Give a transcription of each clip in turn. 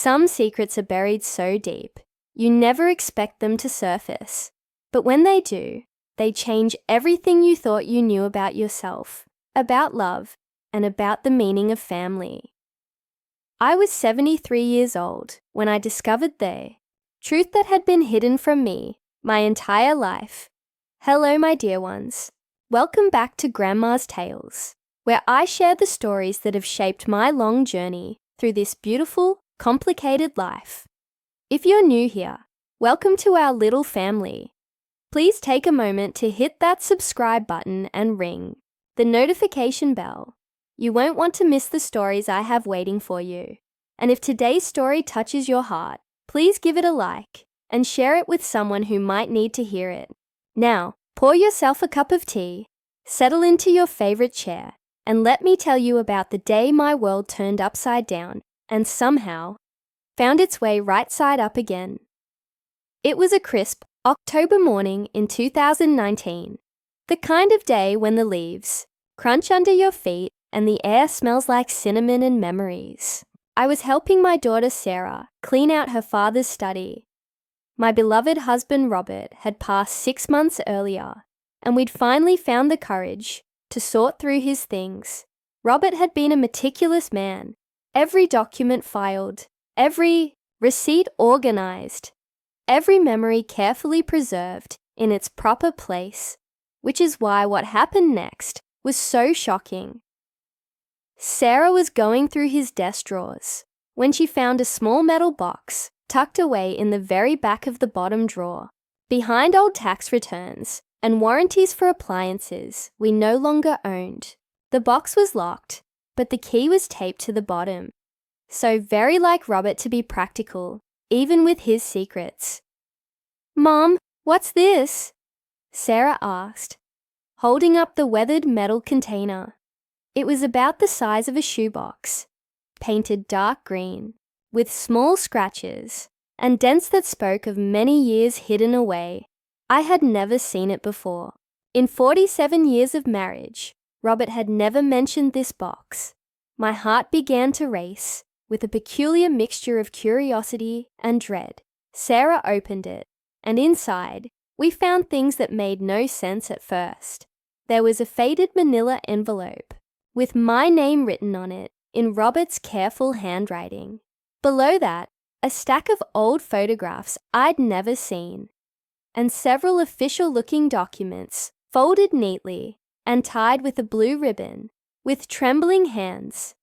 Some secrets are buried so deep, you never expect them to surface. But when they do, they change everything you thought you knew about yourself, about love, and about the meaning of family. I was 73 years old when I discovered the truth that had been hidden from me my entire life. Hello, my dear ones. Welcome back to Grandma's Tales, where I share the stories that have shaped my long journey through this beautiful, complicated life. If you're new here, welcome to our little family. Please take a moment to hit that subscribe button and ring the notification bell. You won't want to miss the stories I have waiting for you. And if today's story touches your heart, please give it a like and share it with someone who might need to hear it. Now, pour yourself a cup of tea, settle into your favorite chair, and let me tell you about the day my world turned upside down and somehow found its way right side up again. It was a crisp October morning in 2019, the kind of day when the leaves crunch under your feet and the air smells like cinnamon and memories. I was helping my daughter Sarah clean out her father's study. My beloved husband Robert had passed 6 months earlier, and we'd finally found the courage to sort through his things. Robert had been a meticulous man, every document filed, every receipt organized, every memory carefully preserved in its proper place, which is why what happened next was so shocking. Sarah was going through his desk drawers when she found a small metal box tucked away in the very back of the bottom drawer, behind old tax returns and warranties for appliances we no longer owned. The box was locked, but the key was taped to the bottom. So very like Robert to be practical, even with his secrets. "Mom, what's this?" Sarah asked, holding up the weathered metal container. It was about the size of a shoebox, painted dark green, with small scratches and dents that spoke of many years hidden away. I had never seen it before. In 47 years of marriage, Robert had never mentioned this box. My heart began to race with a peculiar mixture of curiosity and dread. Sarah opened it, and inside, we found things that made no sense at first. There was a faded manila envelope with my name written on it in Robert's careful handwriting. Below that, a stack of old photographs I'd never seen, and several official-looking documents folded neatly and tied with a blue ribbon. With trembling hands,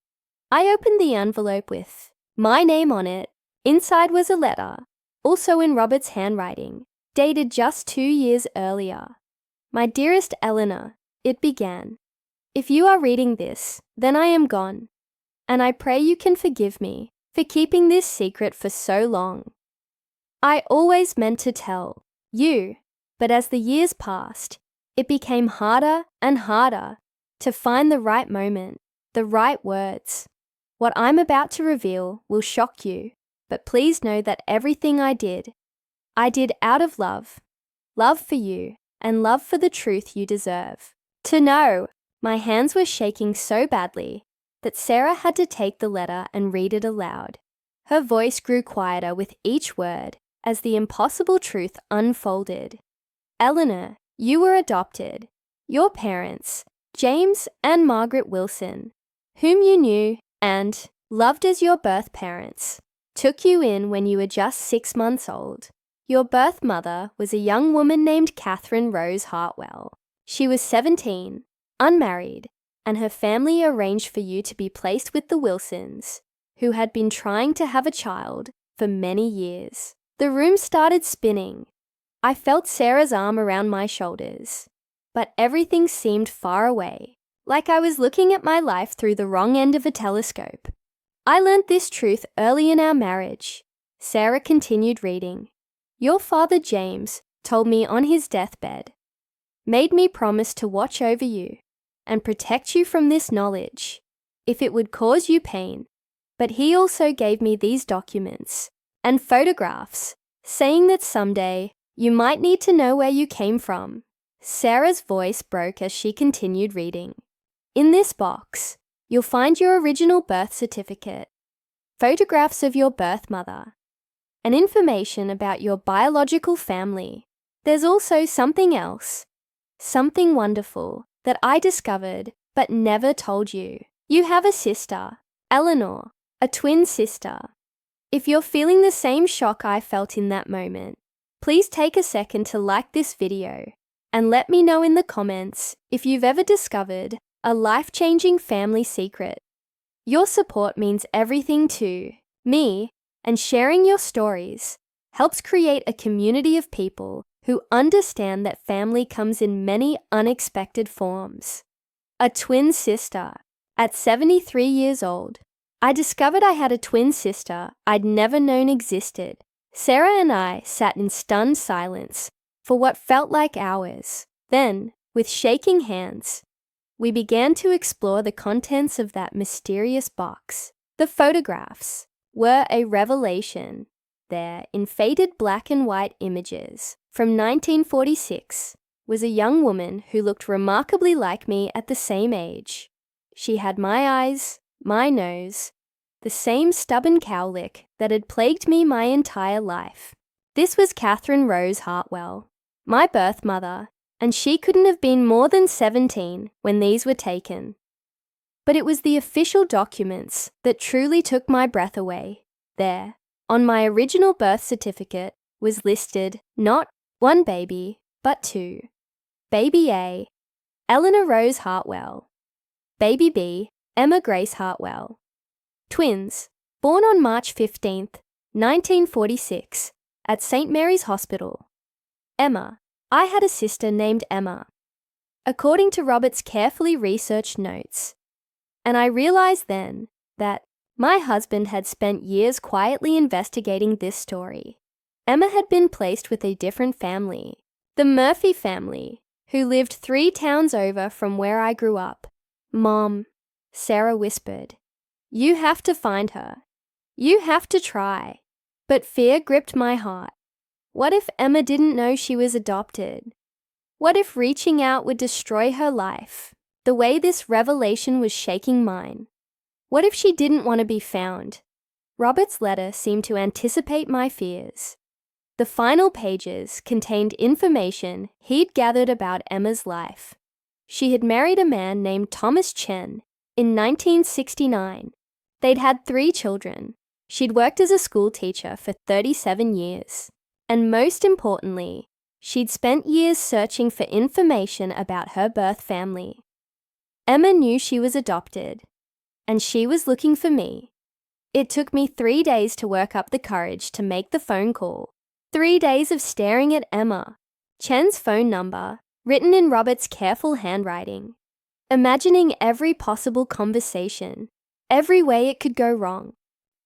I opened the envelope with my name on it. Inside was a letter, also in Robert's handwriting, dated just 2 years earlier. "My dearest Eleanor," it began, "if you are reading this, then I am gone, and I pray you can forgive me for keeping this secret for so long. I always meant to tell you, but as the years passed, it became harder and harder to find the right moment, the right words. What I'm about to reveal will shock you, but please know that everything I did out of love for you, and love for the truth you deserve to know." My hands were shaking so badly that Sarah had to take the letter and read it aloud. Her voice grew quieter with each word as the impossible truth unfolded. "Eleanor, you were adopted. Your parents, James and Margaret Wilson, whom you knew and loved as your birth parents, took you in when you were just 6 months old. Your birth mother was a young woman named Catherine Rose Hartwell. She was 17, unmarried, and her family arranged for you to be placed with the Wilsons, who had been trying to have a child for many years." The room started spinning. I felt Sarah's arm around my shoulders, but everything seemed far away, like I was looking at my life through the wrong end of a telescope. "I learnt this truth early in our marriage," Sarah continued reading. "Your father James told me on his deathbed, made me promise to watch over you and protect you from this knowledge, if it would cause you pain. But he also gave me these documents and photographs, saying that someday you might need to know where you came from." Sarah's voice broke as she continued reading. "In this box, you'll find your original birth certificate. photographs of your birth mother, and information about your biological family. There's also something else, something wonderful that I discovered but never told you. You have a sister, Eleanor, a twin sister. If you're feeling the same shock I felt in that moment, please take a second to like this video and let me know in the comments if you've ever discovered a life-changing family secret. Your support means everything to me, and sharing your stories helps create a community of people who understand that family comes in many unexpected forms. A twin sister. At 73 years old, I discovered I had a twin sister I'd never known existed. Sarah and I sat in stunned silence for what felt like hours. Then, with shaking hands, we began to explore the contents of that mysterious box. The photographs were a revelation. There, in faded black and white images from 1946, was a young woman who looked remarkably like me at the same age. She had my eyes, my nose, the same stubborn cowlick that had plagued me my entire life. This was Catherine Rose Hartwell, my birth mother, and she couldn't have been more than 17 when these were taken. But it was the official documents that truly took my breath away. There, on my original birth certificate, was listed not one baby, but two. Baby A, Eleanor Rose Hartwell. Baby B, Emma Grace Hartwell. Twins, born on March 15th, 1946, at St. Mary's Hospital. Emma. I had a sister named Emma, according to Robert's carefully researched notes. And I realized then that my husband had spent years quietly investigating this story. Emma had been placed with a different family, the Murphy family, who lived 3 towns over from where I grew up. Mom, Sarah whispered, you have to find her. You have to try. But fear gripped my heart. What if Emma didn't know she was adopted? What if reaching out would destroy her life, the way this revelation was shaking mine? What if she didn't want to be found? Robert's letter seemed to anticipate my fears. The final pages contained information he'd gathered about Emma's life. She had married a man named Thomas Chen in 1969. They'd had 3 children. She'd worked as a school teacher for 37 years. And most importantly, she'd spent years searching for information about her birth family. Emma knew she was adopted, and she was looking for me. It took me 3 days to work up the courage to make the phone call. 3 days of staring at Emma, Chen's phone number, written in Robert's careful handwriting, imagining every possible conversation, every way it could go wrong.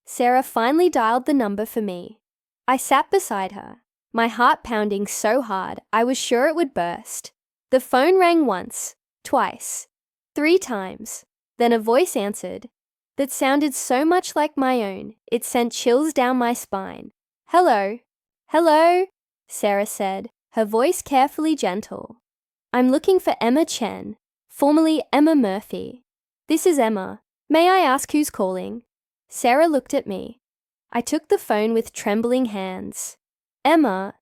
Sarah finally dialed the number for me. I sat beside her, my heart pounding so hard I was sure it would burst. The phone rang once, twice, 3 times. Then a voice answered that sounded so much like my own, it sent chills down my spine. Hello? Hello? Sarah said, her voice carefully gentle. I'm looking for Emma Chen, formerly Emma Murphy. This is Emma. May I ask who's calling? Sarah looked at me. I took the phone with trembling hands. Emma,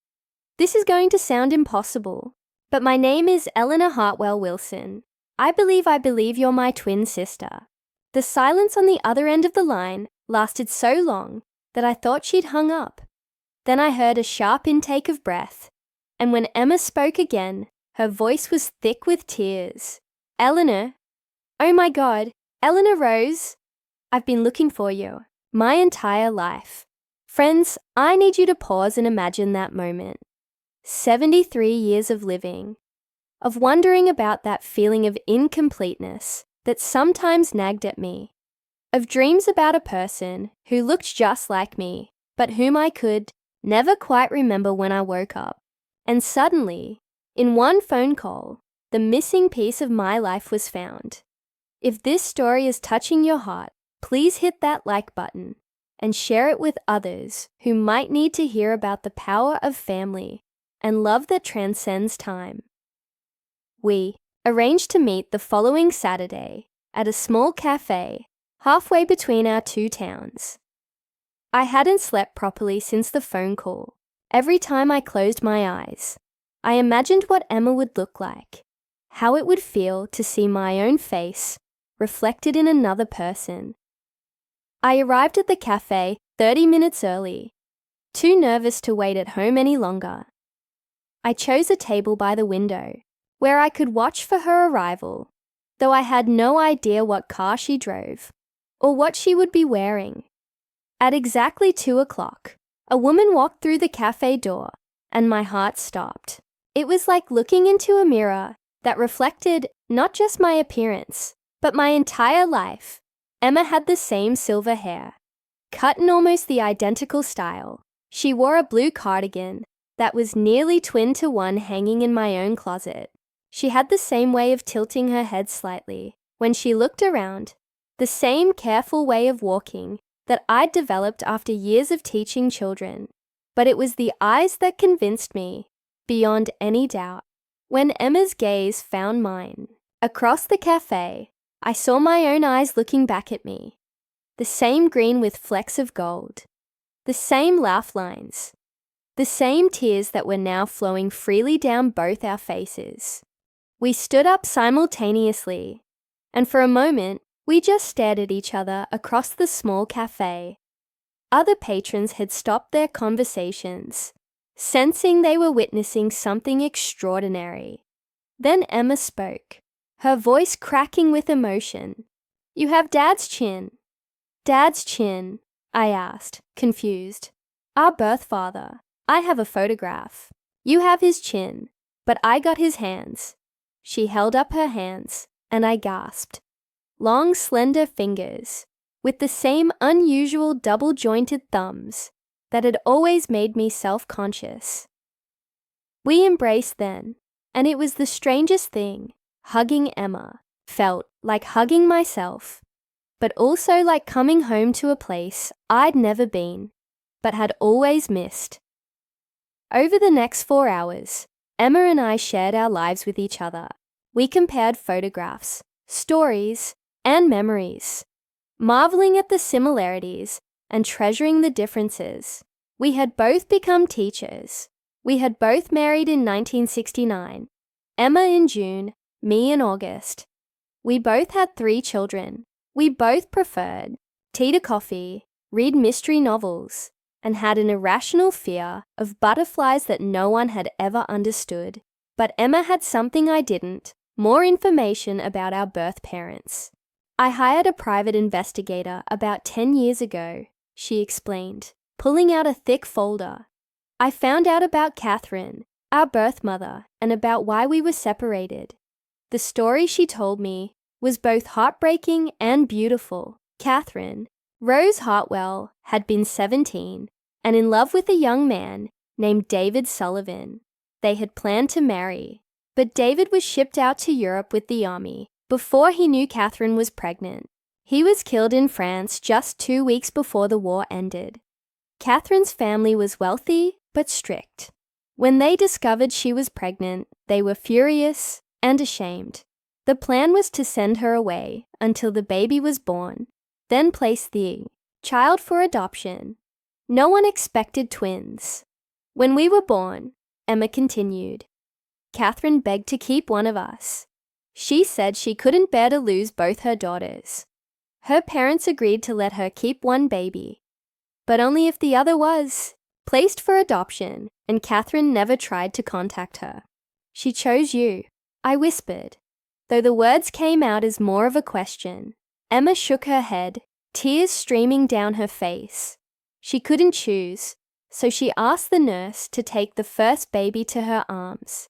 this is going to sound impossible, but my name is Eleanor Hartwell Wilson. I believe you're my twin sister. The silence on the other end of the line lasted so long that I thought she'd hung up. Then I heard a sharp intake of breath, and when Emma spoke again, her voice was thick with tears. Eleanor, oh my God, Eleanor Rose, I've been looking for you my entire life. Friends, I need you to pause and imagine that moment. 73 years of living, of wondering about that feeling of incompleteness that sometimes nagged at me, of dreams about a person who looked just like me, but whom I could never quite remember when I woke up. And suddenly, in one phone call, the missing piece of my life was found. If this story is touching your heart, please hit that like button and share it with others who might need to hear about the power of family and love that transcends time. We arranged to meet the following Saturday at a small cafe halfway between our 2 towns. I hadn't slept properly since the phone call. Every time I closed my eyes, I imagined what Emma would look like, how it would feel to see my own face reflected in another person. I arrived at the cafe 30 minutes early, too nervous to wait at home any longer. I chose a table by the window, where I could watch for her arrival, though I had no idea what car she drove or what she would be wearing. At exactly 2 o'clock, a woman walked through the cafe door, and my heart stopped. It was like looking into a mirror that reflected not just my appearance, but my entire life. Emma had the same silver hair, cut in almost the identical style. She wore a blue cardigan that was nearly twin to one hanging in my own closet. She had the same way of tilting her head slightly when she looked around, the same careful way of walking that I'd developed after years of teaching children. But it was the eyes that convinced me, beyond any doubt. When Emma's gaze found mine, across the cafe, I saw my own eyes looking back at me. The same green with flecks of gold. The same laugh lines. The same tears that were now flowing freely down both our faces. We stood up simultaneously, and for a moment, we just stared at each other across the small cafe. Other patrons had stopped their conversations, sensing they were witnessing something extraordinary. Then Emma spoke, her voice cracking with emotion. "You have Dad's chin." "Dad's chin?" I asked, confused. "Our birth father. I have a photograph. You have his chin, but I got his hands." She held up her hands, and I gasped. Long, slender fingers, with the same unusual double-jointed thumbs that had always made me self-conscious. We embraced then, and it was the strangest thing. Hugging Emma felt like hugging myself, but also like coming home to a place I'd never been, but had always missed. Over the next 4 hours, Emma and I shared our lives with each other. We compared photographs, stories, and memories, marveling at the similarities and treasuring the differences. We had both become teachers. We had both married in 1969, Emma in June, me in August. We both had 3 children. We both preferred tea to coffee, read mystery novels, and had an irrational fear of butterflies that no one had ever understood. But Emma had something I didn't, more information about our birth parents. "I hired a private investigator about 10 years ago," she explained, pulling out a thick folder. "I found out about Catherine, our birth mother, and about why we were separated." The story she told me was both heartbreaking and beautiful. Catherine, Rose Hartwell, had been 17 and in love with a young man named David Sullivan. They had planned to marry, but David was shipped out to Europe with the army before he knew Catherine was pregnant. He was killed in France just 2 weeks before the war ended. Catherine's family was wealthy but strict. When they discovered she was pregnant, they were furious and ashamed. The plan was to send her away until the baby was born, then place the child for adoption. No one expected twins. When we were born, Emma continued, Catherine begged to keep one of us. She said she couldn't bear to lose both her daughters. Her parents agreed to let her keep one baby, but only if the other was placed for adoption, and Catherine never tried to contact her. "She chose you," I whispered, though the words came out as more of a question. Emma shook her head, tears streaming down her face. She couldn't choose, so she asked the nurse to take the first baby to her arms.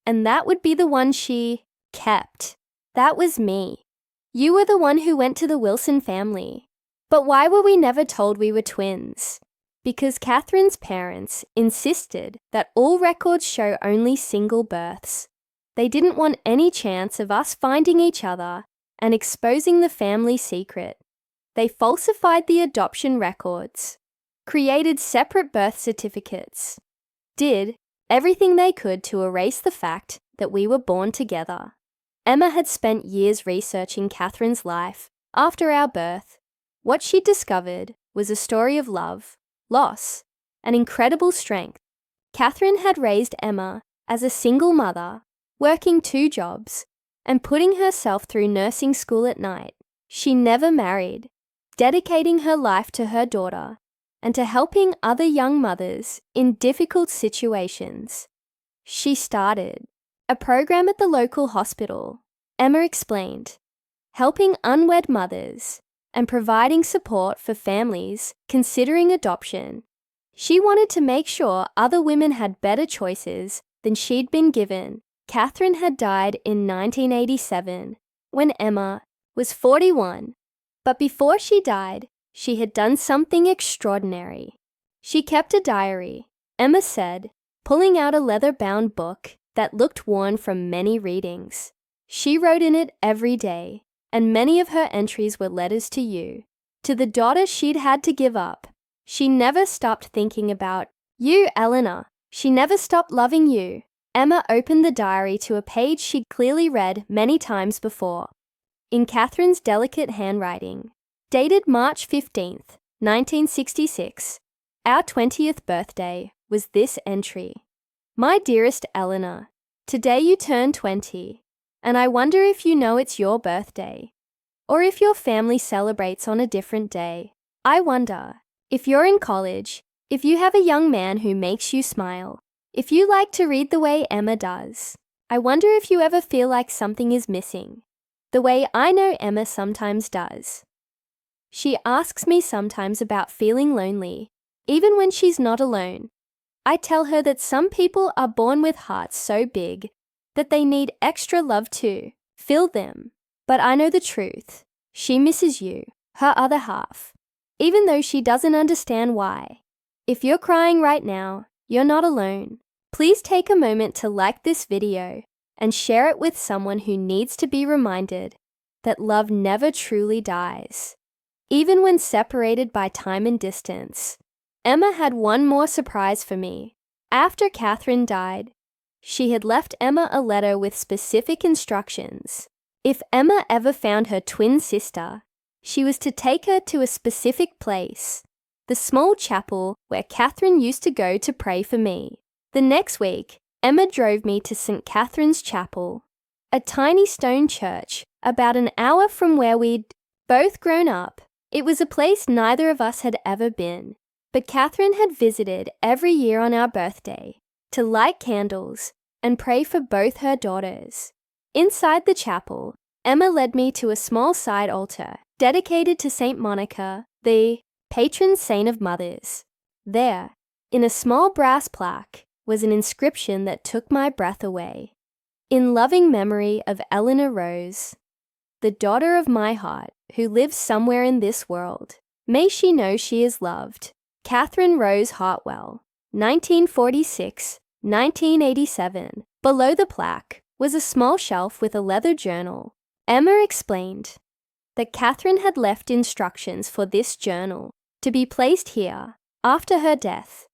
And that would be the one she kept. That was me. You were the one who went to the Wilson family. But why were we never told we were twins? Because Catherine's parents insisted that all records show only single births. They didn't want any chance of us finding each other and exposing the family secret. They falsified the adoption records, created separate birth certificates, did everything they could to erase the fact that we were born together. Emma had spent years researching Catherine's life after our birth. What she discovered was a story of love, loss, and incredible strength. Catherine had raised Emma as a single mother, working 2 jobs, and putting herself through nursing school at night. She never married, dedicating her life to her daughter and to helping other young mothers in difficult situations. She started a program at the local hospital, Emma explained, helping unwed mothers and providing support for families considering adoption. She wanted to make sure other women had better choices than she'd been given. Catherine had died in 1987 when Emma was 41, but before she died, she had done something extraordinary. She kept a diary, Emma said, pulling out a leather-bound book that looked worn from many readings. She wrote in it every day, and many of her entries were letters to you, to the daughter she'd had to give up. She never stopped thinking about you, Eleanor. She never stopped loving you. Emma opened the diary to a page she'd clearly read many times before. In Catherine's delicate handwriting, dated March 15th, 1966, our 20th birthday, was this entry. My dearest Eleanor, today you turn 20, and I wonder if you know it's your birthday, or if your family celebrates on a different day. I wonder if you're in college, if you have a young man who makes you smile, if you like to read the way Emma does. I wonder if you ever feel like something is missing, the way I know Emma sometimes does. She asks me sometimes about feeling lonely, even when she's not alone. I tell her that some people are born with hearts so big that they need extra love to fill them. But I know the truth. She misses you, her other half, even though she doesn't understand why. If you're crying right now, you're not alone. Please take a moment to like this video and share it with someone who needs to be reminded that love never truly dies. Even when separated by time and distance. Emma had one more surprise for me. After Catherine died, she had left Emma a letter with specific instructions. If Emma ever found her twin sister, she was to take her to a specific place, the small chapel where Catherine used to go to pray for me. The next week, Emma drove me to St. Catherine's Chapel, a tiny stone church about an hour from where we'd both grown up. It was a place neither of us had ever been, but Catherine had visited every year on our birthday to light candles and pray for both her daughters. Inside the chapel, Emma led me to a small side altar dedicated to St. Monica, the patron saint of mothers. There, in a small brass plaque, was an inscription that took my breath away. In loving memory of Eleanor Rose, the daughter of my heart, who lives somewhere in this world. May she know she is loved. Catherine Rose Hartwell, 1946-1987. Below the plaque was a small shelf with a leather journal. Emma explained that Catherine had left instructions for this journal to be placed here after her death,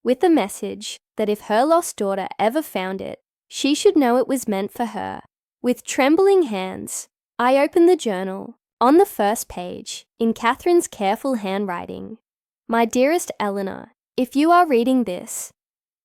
with the message that if her lost daughter ever found it, she should know it was meant for her. With trembling hands, I opened the journal. On the first page, in Catherine's careful handwriting, my dearest Eleanor, if you are reading this,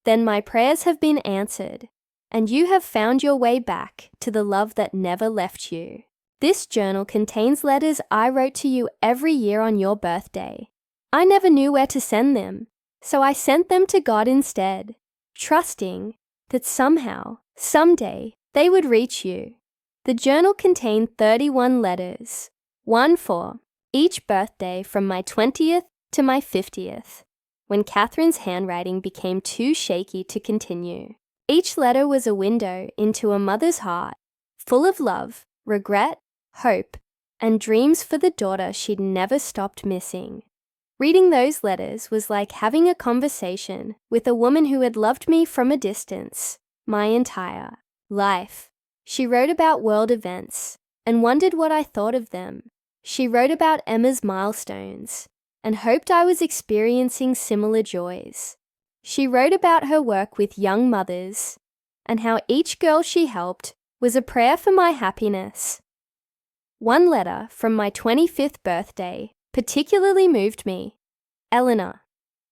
then my prayers have been answered, and you have found your way back to the love that never left you. This journal contains letters I wrote to you every year on your birthday. I never knew where to send them, so I sent them to God instead, trusting that somehow, someday, they would reach you. The journal contained 31 letters, one for each birthday from my 20th to my 50th, when Catherine's handwriting became too shaky to continue. Each letter was a window into a mother's heart, full of love, regret, hope, and dreams for the daughter she'd never stopped missing. Reading those letters was like having a conversation with a woman who had loved me from a distance my entire life. She wrote about world events and wondered what I thought of them. She wrote about Emma's milestones and hoped I was experiencing similar joys. She wrote about her work with young mothers and how each girl she helped was a prayer for my happiness. One letter from my 25th birthday particularly moved me. Eleanor.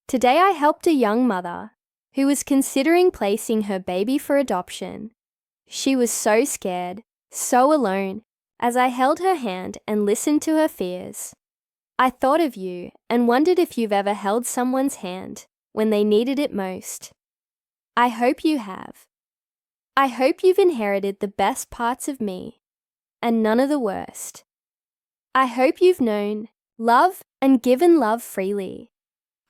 Today I helped a young mother who was considering placing her baby for adoption. She was so scared, so alone, as I held her hand and listened to her fears. I thought of you and wondered if you've ever held someone's hand when they needed it most. I hope you have. I hope you've inherited the best parts of me and none of the worst. I hope you've known love and given love freely.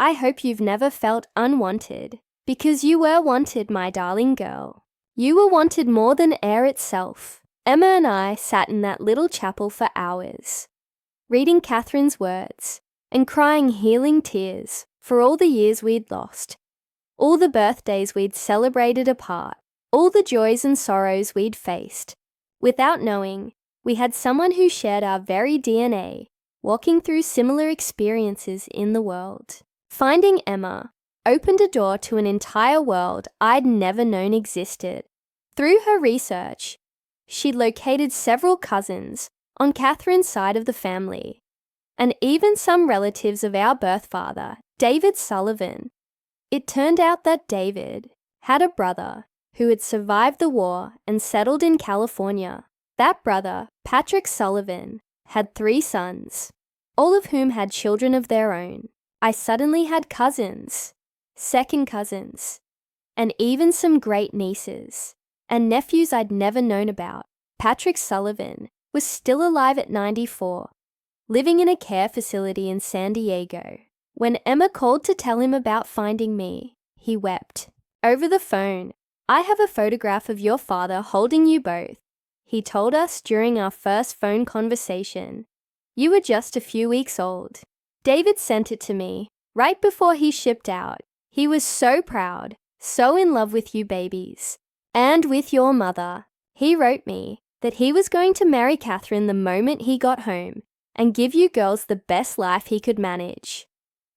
I hope you've never felt unwanted, because you were wanted, my darling girl. You were wanted more than air itself. Emma and I sat in that little chapel for hours, reading Catherine's words and crying healing tears for all the years we'd lost, all the birthdays we'd celebrated apart, all the joys and sorrows we'd faced. Without knowing, we had someone who shared our very DNA, walking through similar experiences in the world. Finding Emma opened a door to an entire world I'd never known existed. Through her research, she'd located several cousins on Catherine's side of the family, and even some relatives of our birth father, David Sullivan. It turned out that David had a brother who had survived the war and settled in California. That brother, Patrick Sullivan, had 3 sons, all of whom had children of their own. I suddenly had cousins, second cousins, and even some great nieces and nephews I'd never known about. Patrick Sullivan was still alive at 94, living in a care facility in San Diego. When Emma called to tell him about finding me, he wept. Over the phone, I have a photograph of your father holding you both. He told us during our first phone conversation. You were just a few weeks old. David sent it to me right before he shipped out. He was so proud, so in love with you babies, and with your mother. He wrote me that he was going to marry Catherine the moment he got home and give you girls the best life he could manage.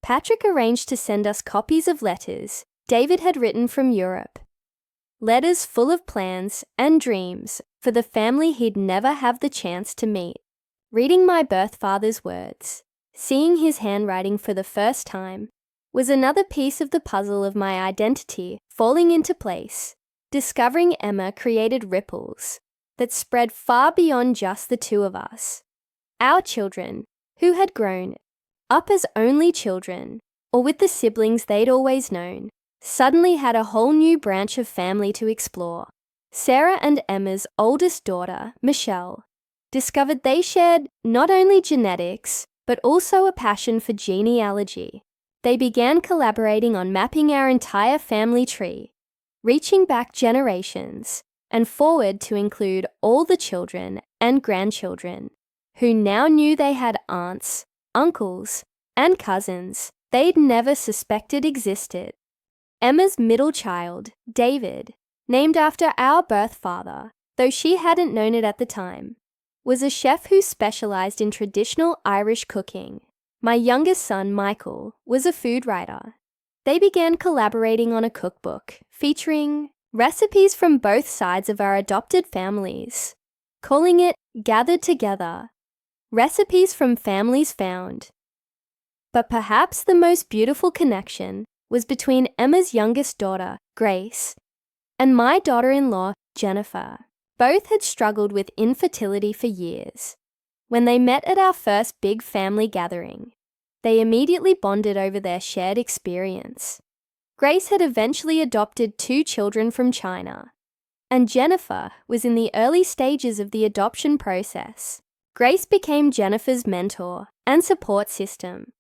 Patrick arranged to send us copies of letters David had written from Europe. Letters full of plans and dreams for the family he'd never have the chance to meet. Reading my birth father's words, seeing his handwriting for the first time, was another piece of the puzzle of my identity falling into place. Discovering Emma created ripples that spread far beyond just the 2 of us. Our children, who had grown up as only children, or with the siblings they'd always known, suddenly had a whole new branch of family to explore. Sarah and Emma's oldest daughter, Michelle, discovered they shared not only genetics, but also a passion for genealogy. They began collaborating on mapping our entire family tree, reaching back generations and forward to include all the children and grandchildren, who now knew they had aunts, uncles, and cousins they'd never suspected existed. Emma's middle child, David, named after our birth father, though she hadn't known it at the time, was a chef who specialized in traditional Irish cooking. My youngest son, Michael, was a food writer. They began collaborating on a cookbook featuring recipes from both sides of our adopted families, calling it Gathered Together, Recipes from Families Found. But perhaps the most beautiful connection was between Emma's youngest daughter, Grace, and my daughter-in-law, Jennifer. Both had struggled with infertility for years. When they met at our first big family gathering, they immediately bonded over their shared experience. Grace had eventually adopted 2 children from China, and Jennifer was in the early stages of the adoption process. Grace became Jennifer's mentor and support system,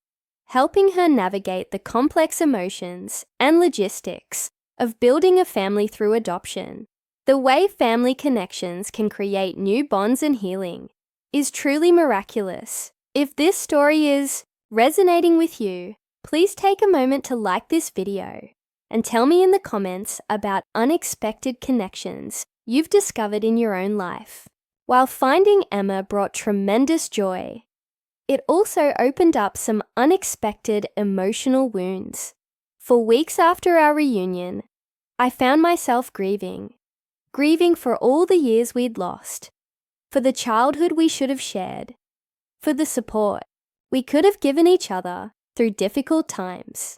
helping her navigate the complex emotions and logistics of building a family through adoption. The way family connections can create new bonds and healing is truly miraculous. If this story is resonating with you, please take a moment to like this video and tell me in the comments about unexpected connections you've discovered in your own life. While finding Emma brought tremendous joy, it also opened up some unexpected emotional wounds. For weeks after our reunion, I found myself grieving for all the years we'd lost, for the childhood we should have shared, for the support we could have given each other through difficult times.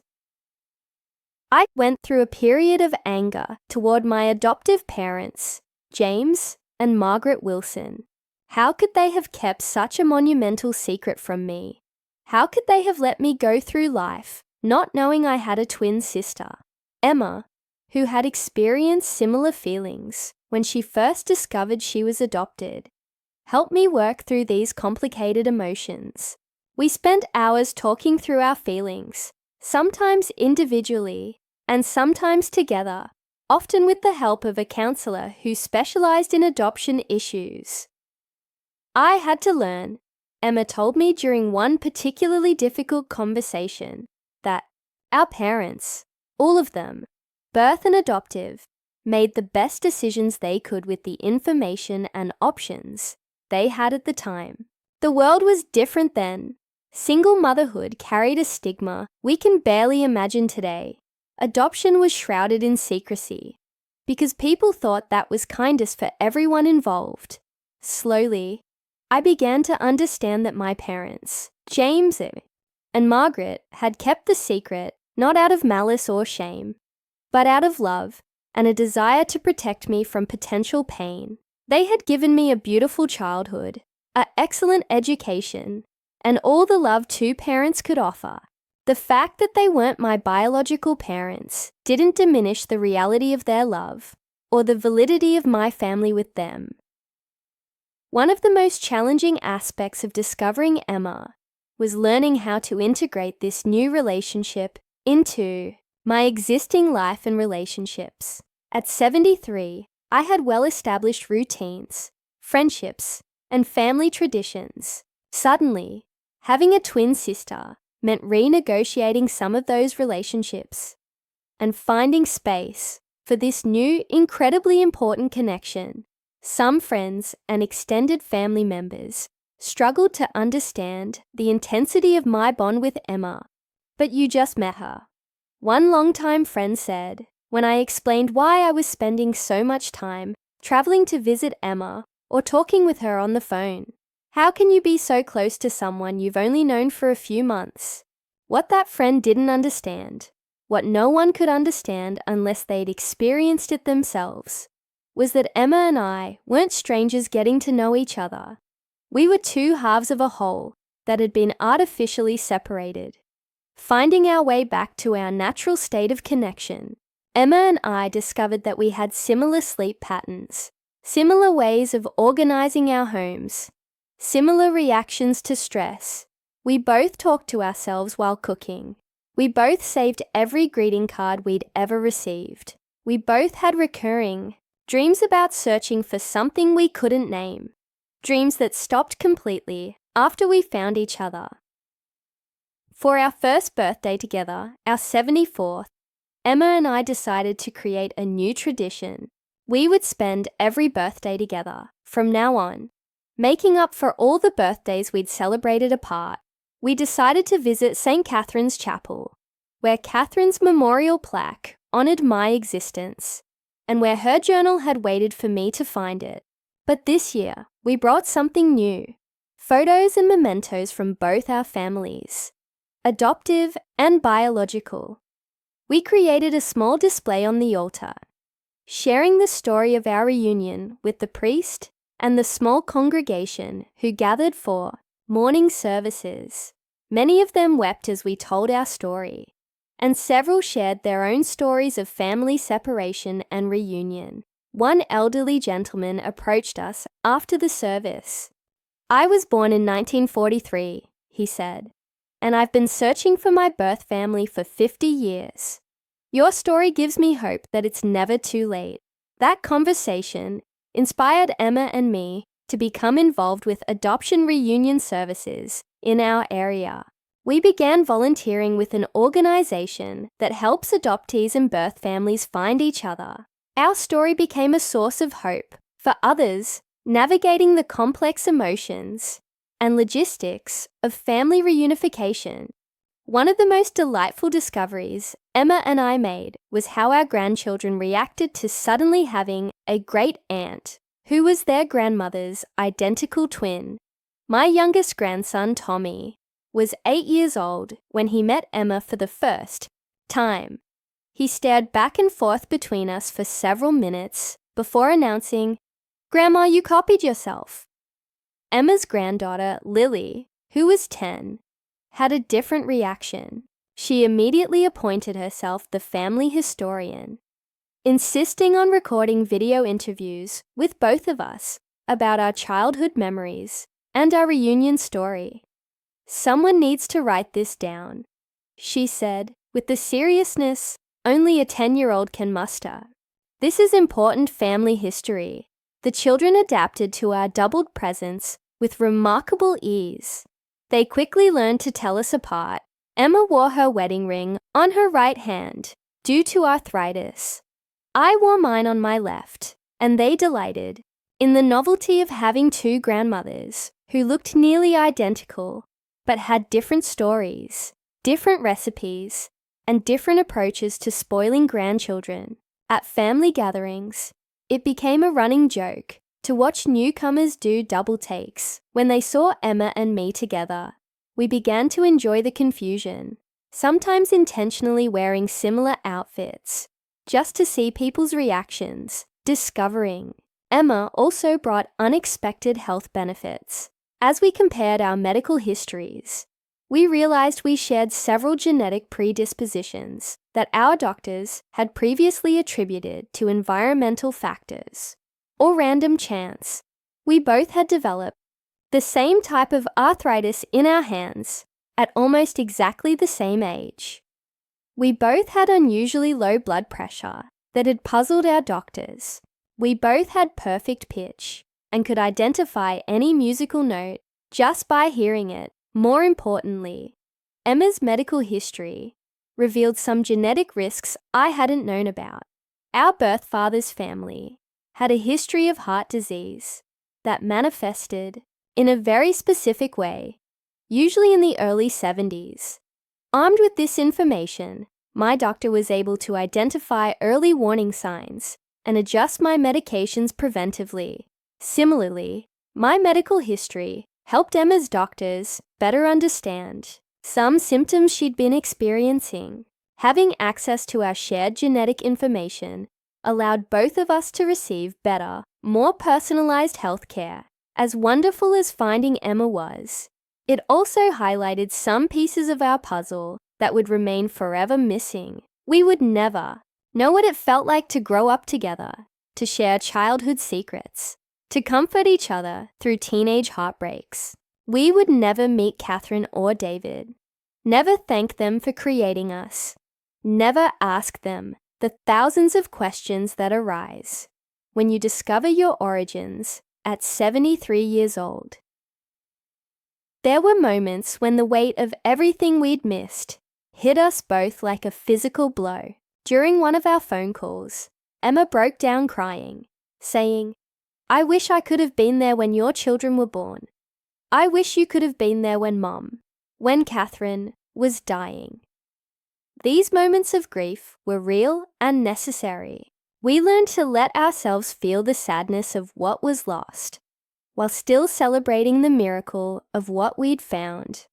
I went through a period of anger toward my adoptive parents, James and Margaret Wilson. How could they have kept such a monumental secret from me? How could they have let me go through life not knowing I had a twin sister, Emma, who had experienced similar feelings when she first discovered she was adopted? Help me work through these complicated emotions. We spent hours talking through our feelings, sometimes individually and sometimes together, often with the help of a counselor who specialized in adoption issues. I had to learn, Emma told me during one particularly difficult conversation, that our parents, all of them, birth and adoptive, made the best decisions they could with the information and options they had at the time. The world was different then. Single motherhood carried a stigma we can barely imagine today. Adoption was shrouded in secrecy because people thought that was kindest for everyone involved. Slowly, I began to understand that my parents, James and Margaret, had kept the secret not out of malice or shame, but out of love and a desire to protect me from potential pain. They had given me a beautiful childhood, an excellent education, and all the love two parents could offer. The fact that they weren't my biological parents didn't diminish the reality of their love or the validity of my family with them. One of the most challenging aspects of discovering Emma was learning how to integrate this new relationship into my existing life and relationships. At 73, I had well-established routines, friendships, and family traditions. Suddenly, having a twin sister meant renegotiating some of those relationships and finding space for this new, incredibly important connection. Some friends and extended family members struggled to understand the intensity of my bond with Emma, but you just met her. One longtime friend said, when I explained why I was spending so much time traveling to visit Emma or talking with her on the phone, how can you be so close to someone you've only known for a few months? What that friend didn't understand, what no one could understand unless they'd experienced it themselves, was that Emma and I weren't strangers getting to know each other. We were two halves of a whole that had been artificially separated. Finding our way back to our natural state of connection, Emma and I discovered that we had similar sleep patterns, similar ways of organizing our homes, similar reactions to stress. We both talked to ourselves while cooking. We both saved every greeting card we'd ever received. We both had recurring dreams about searching for something we couldn't name. Dreams that stopped completely after we found each other. For our first birthday together, our 74th, Emma and I decided to create a new tradition. We would spend every birthday together from now on, making up for all the birthdays we'd celebrated apart. We decided to visit St. Catherine's Chapel, where Catherine's memorial plaque honored my existence, and where her journal had waited for me to find it. But this year, we brought something new, photos and mementos from both our families, adoptive and biological. We created a small display on the altar, sharing the story of our reunion with the priest and the small congregation who gathered for morning services. Many of them wept as we told our story, and several shared their own stories of family separation and reunion. One elderly gentleman approached us after the service. "I was born in 1943, he said, "and I've been searching for my birth family for 50 years. Your story gives me hope that it's never too late." That conversation inspired Emma and me to become involved with adoption reunion services in our area. We began volunteering with an organization that helps adoptees and birth families find each other. Our story became a source of hope for others navigating the complex emotions and logistics of family reunification. One of the most delightful discoveries Emma and I made was how our grandchildren reacted to suddenly having a great aunt who was their grandmother's identical twin. My youngest grandson, Tommy, was 8 years old when he met Emma for the first time. He stared back and forth between us for several minutes before announcing, "Grandma, you copied yourself." Emma's granddaughter, Lily, who was 10, had a different reaction. She immediately appointed herself the family historian, insisting on recording video interviews with both of us about our childhood memories and our reunion story. "Someone needs to write this down," she said, with the seriousness only a 10-year-old can muster. "This is important family history." The children adapted to our doubled presence with remarkable ease. They quickly learned to tell us apart. Emma wore her wedding ring on her right hand due to arthritis. I wore mine on my left, and they delighted in the novelty of having two grandmothers who looked nearly identical but had different stories, different recipes, and different approaches to spoiling grandchildren. At family gatherings, it became a running joke to watch newcomers do double takes when they saw Emma and me together. We began to enjoy the confusion, sometimes intentionally wearing similar outfits, just to see people's reactions, discovering Emma also brought unexpected health benefits. As we compared our medical histories, we realized we shared several genetic predispositions that our doctors had previously attributed to environmental factors or random chance. We both had developed the same type of arthritis in our hands at almost exactly the same age. We both had unusually low blood pressure that had puzzled our doctors. We both had perfect pitch and could identify any musical note just by hearing it. More importantly, Emma's medical history revealed some genetic risks I hadn't known about. Our birth father's family had a history of heart disease that manifested in a very specific way, usually in the early 70s. Armed with this information, my doctor was able to identify early warning signs and adjust my medications preventively. Similarly, my medical history helped Emma's doctors better understand some symptoms she'd been experiencing. Having access to our shared genetic information allowed both of us to receive better, more personalized health care. As wonderful as finding Emma was, it also highlighted some pieces of our puzzle that would remain forever missing. We would never know what it felt like to grow up together, to share childhood secrets, to comfort each other through teenage heartbreaks. We would never meet Catherine or David, never thank them for creating us, never ask them the thousands of questions that arise when you discover your origins at 73 years old. There were moments when the weight of everything we'd missed hit us both like a physical blow. During one of our phone calls, Emma broke down crying, saying, "I wish I could have been there when your children were born. I wish you could have been there when Catherine was dying." These moments of grief were real and necessary. We learned to let ourselves feel the sadness of what was lost, while still celebrating the miracle of what we'd found.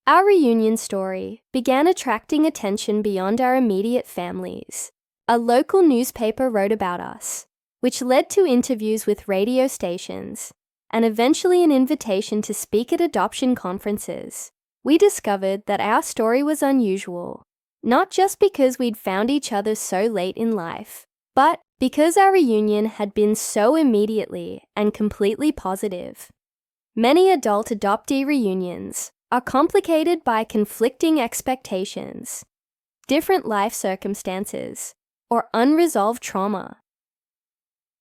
Our reunion story began attracting attention beyond our immediate families. A local newspaper wrote about us, which led to interviews with radio stations and eventually an invitation to speak at adoption conferences. We discovered that our story was unusual, not just because we'd found each other so late in life, but because our reunion had been so immediately and completely positive. Many adult adoptee reunions are complicated by conflicting expectations, different life circumstances, or unresolved trauma.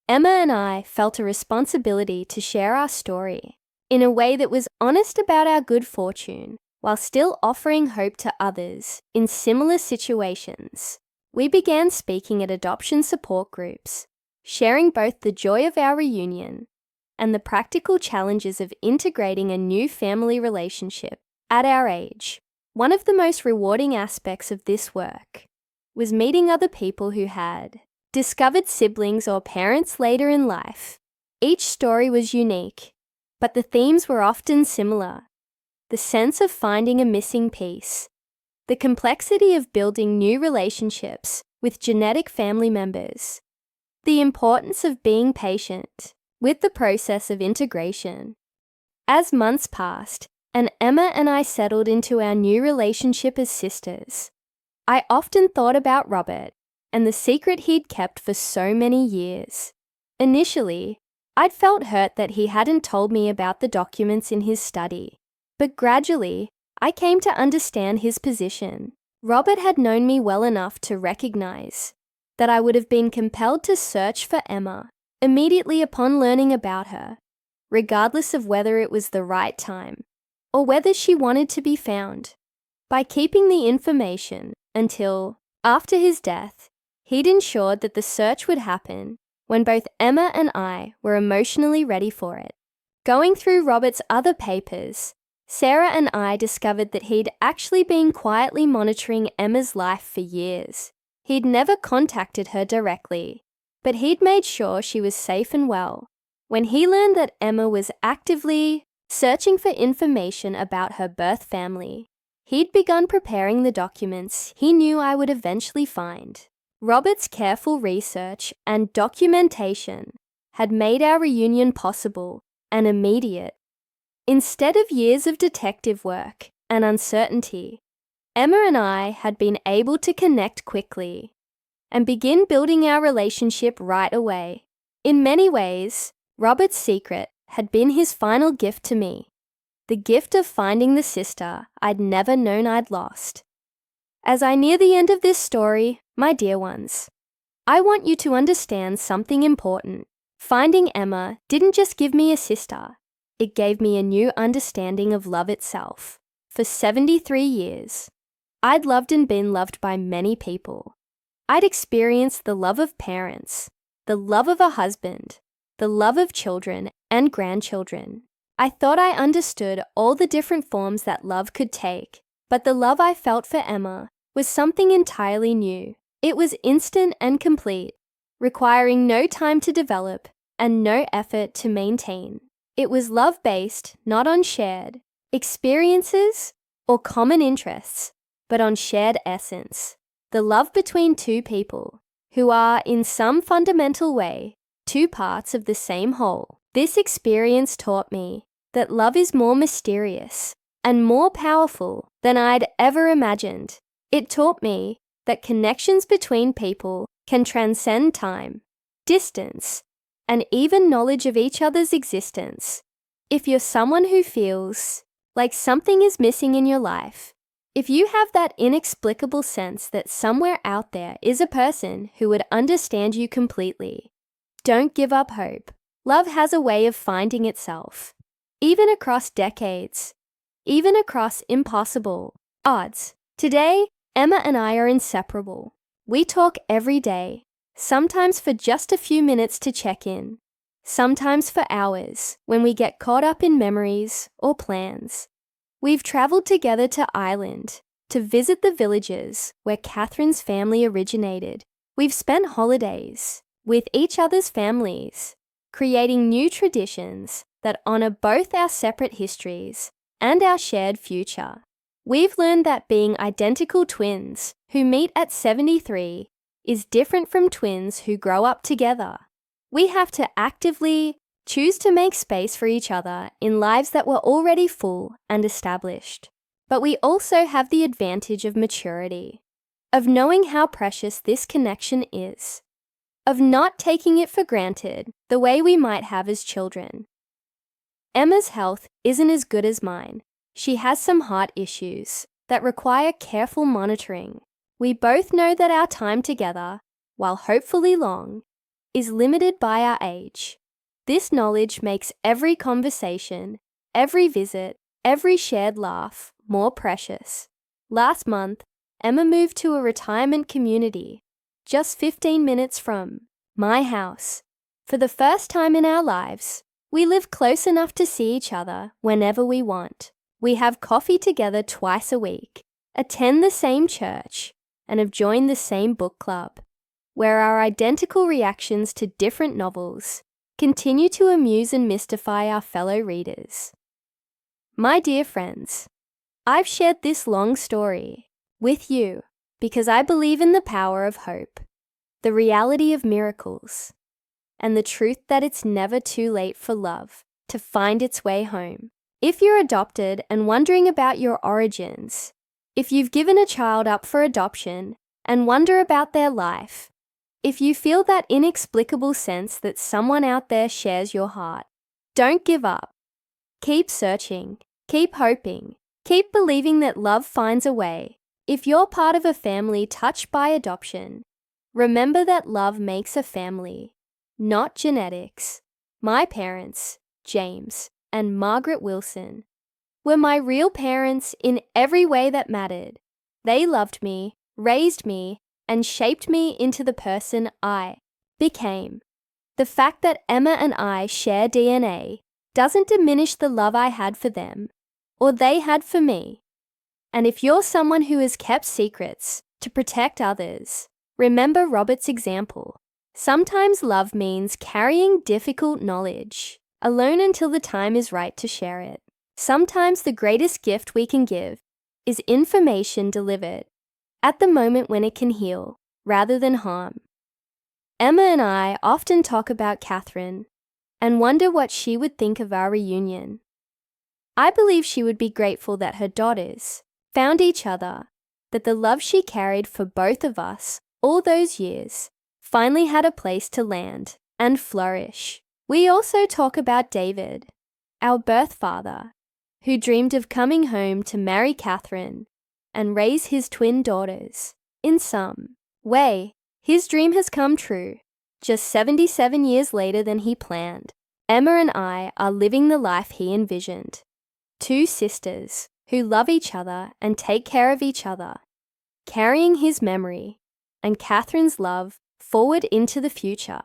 Emma and I felt a responsibility to share our story in a way that was honest about our good fortune, while still offering hope to others in similar situations. We began speaking at adoption support groups, sharing both the joy of our reunion and the practical challenges of integrating a new family relationship at our age. One of the most rewarding aspects of this work was meeting other people who had discovered siblings or parents later in life. Each story was unique, but the themes were often similar. the sense of finding a missing piece, the complexity of building new relationships with genetic family members, the importance of being patient with the process of integration. As months passed and Emma and I settled into our new relationship as sisters, I often thought about Robert and the secret he'd kept for so many years. Initially, I'd felt hurt that he hadn't told me about the documents in his study, but gradually, I came to understand his position. Robert had known me well enough to recognize that I would have been compelled to search for Emma immediately upon learning about her, regardless of whether it was the right time or whether she wanted to be found. By keeping the information until after his death, he'd ensured that the search would happen when both Emma and I were emotionally ready for it. Going through Robert's other papers, Sarah and I discovered that he'd actually been quietly monitoring Emma's life for years. He'd never contacted her directly, but he'd made sure she was safe and well. When he learned that Emma was actively searching for information about her birth family, he'd begun preparing the documents he knew I would eventually find. Robert's careful research and documentation had made our reunion possible and immediate. Instead of years of detective work and uncertainty, Emma and I had been able to connect quickly and begin building our relationship right away. In many ways, Robert's secret had been his final gift to me, the gift of finding the sister I'd never known I'd lost. As I near the end of this story, my dear ones, I want you to understand something important. Finding Emma didn't just give me a sister, it gave me a new understanding of love itself. For 73 years, I'd loved and been loved by many people. I'd experienced the love of parents, the love of a husband, the love of children and grandchildren. I thought I understood all the different forms that love could take, but the love I felt for Emma was something entirely new. It was instant and complete, requiring no time to develop and no effort to maintain. It was love-based, not on shared experiences or common interests, but on shared essence. The love between two people who are, in some fundamental way, two parts of the same whole. This experience taught me that love is more mysterious and more powerful than I'd ever imagined. It taught me that connections between people can transcend time, distance, and even knowledge of each other's existence. If you're someone who feels like something is missing in your life, if you have that inexplicable sense that somewhere out there is a person who would understand you completely, don't give up hope. Love has a way of finding itself, even across decades, even across impossible odds. Today, Emma and I are inseparable. We talk every day, sometimes for just a few minutes to check in, sometimes for hours when we get caught up in memories or plans. We've traveled together to Ireland to visit the villages where Catherine's family originated. We've spent holidays with each other's families, creating new traditions that honor both our separate histories and our shared future. We've learned that being identical twins who meet at 73 is different from twins who grow up together. We have to actively choose to make space for each other in lives that were already full and established. But we also have the advantage of maturity, of knowing how precious this connection is, of not taking it for granted the way we might have as children. Emma's health isn't as good as mine. She has some heart issues that require careful monitoring. We both know that our time together, while hopefully long, is limited by our age. This knowledge makes every conversation, every visit, every shared laugh more precious. Last month, Emma moved to a retirement community just 15 minutes from my house. For the first time in our lives, we live close enough to see each other whenever we want. We have coffee together twice a week, attend the same church, and have joined the same book club, where our identical reactions to different novels continue to amuse and mystify our fellow readers. My dear friends, I've shared this long story with you because I believe in the power of hope, the reality of miracles, and the truth that it's never too late for love to find its way home. If you're adopted and wondering about your origins, if you've given a child up for adoption and wonder about their life, if you feel that inexplicable sense that someone out there shares your heart, don't give up. Keep searching, keep hoping, keep believing that love finds a way. If you're part of a family touched by adoption, remember that love makes a family, not genetics. My parents, James and Margaret Wilson, were my real parents in every way that mattered. They loved me, raised me, and shaped me into the person I became. The fact that Emma and I share DNA doesn't diminish the love I had for them or they had for me. And if you're someone who has kept secrets to protect others, remember Robert's example. Sometimes love means carrying difficult knowledge alone until the time is right to share it. Sometimes the greatest gift we can give is information delivered at the moment when it can heal rather than harm. Emma and I often talk about Catherine and wonder what she would think of our reunion. I believe she would be grateful that her daughters found each other, that the love she carried for both of us all those years finally had a place to land and flourish. We also talk about David, our birth father, who dreamed of coming home to marry Catherine and raise his twin daughters. In some way, his dream has come true, just 77 years later than he planned. Emma and I are living the life he envisioned. Two sisters who love each other and take care of each other, carrying his memory and Catherine's love forward into the future.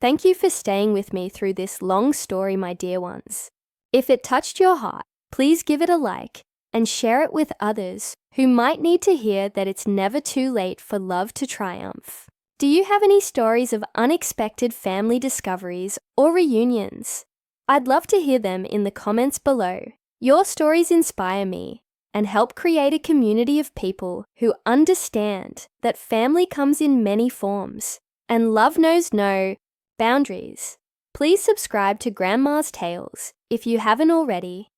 Thank you for staying with me through this long story, my dear ones. If it touched your heart, please give it a like and share it with others who might need to hear that it's never too late for love to triumph. Do you have any stories of unexpected family discoveries or reunions? I'd love to hear them in the comments below. Your stories inspire me and help create a community of people who understand that family comes in many forms and love knows no boundaries. Please subscribe to Grandma's Tales if you haven't already,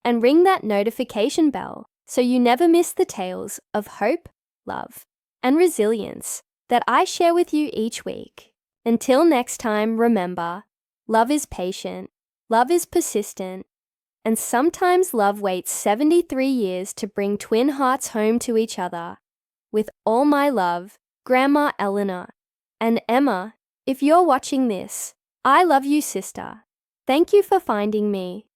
and ring that notification bell so you never miss the tales of hope, love, and resilience that I share with you each week. Until next time, remember, love is patient, love is persistent, and sometimes love waits 73 years to bring twin hearts home to each other. With all my love, Grandma Eleanor. And Emma, if you're watching this, I love you, sister. Thank you for finding me.